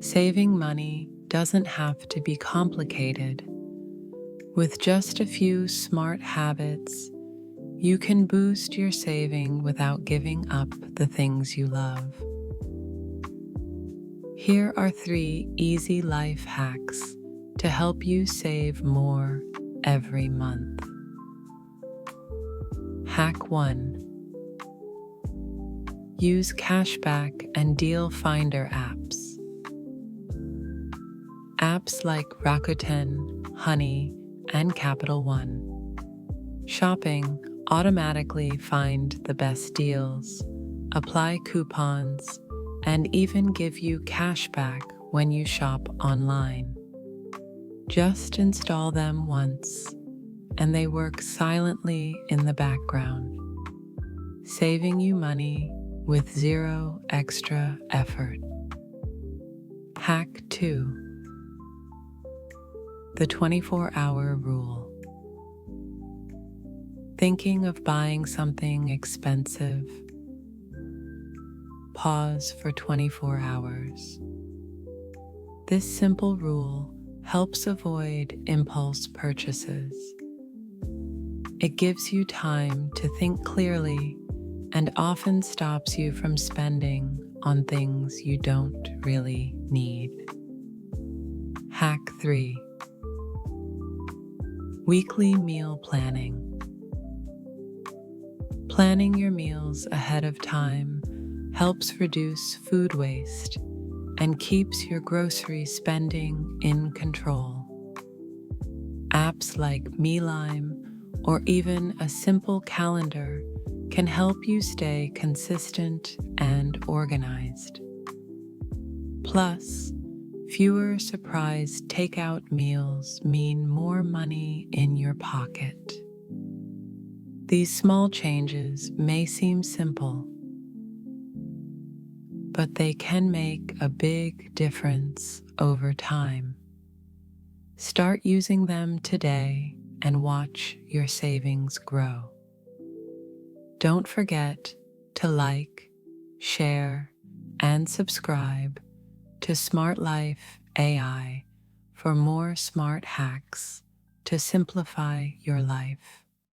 Saving money doesn't have to be complicated. With just a few smart habits, you can boost your saving without giving up the things you love. Here are 3 easy life hacks to help you save more every month. Hack 1. Use cashback and deal finder apps. Apps like Rakuten, Honey, and Capital One. Shopping automatically find the best deals, apply coupons, and even give you cashback when you shop online. Just install them once, and they work silently in the background, saving you money with zero extra effort. Hack 2. The 24-hour rule. Thinking of buying something expensive? Pause for 24 hours. This simple rule helps avoid impulse purchases. It gives you time to think clearly and often stops you from spending on things you don't really need. Hack 3. Weekly meal planning. Planning your meals ahead of time helps reduce food waste and keeps your grocery spending in control. Apps like Mealime or even a simple calendar can help you stay consistent and organized. Plus, fewer surprise takeout meals mean more money in your pocket. These small changes may seem simple, but they can make a big difference over time. Start using them today and watch your savings grow. Don't forget to like, share, and subscribe to SmartLife AI for more smart hacks to simplify your life.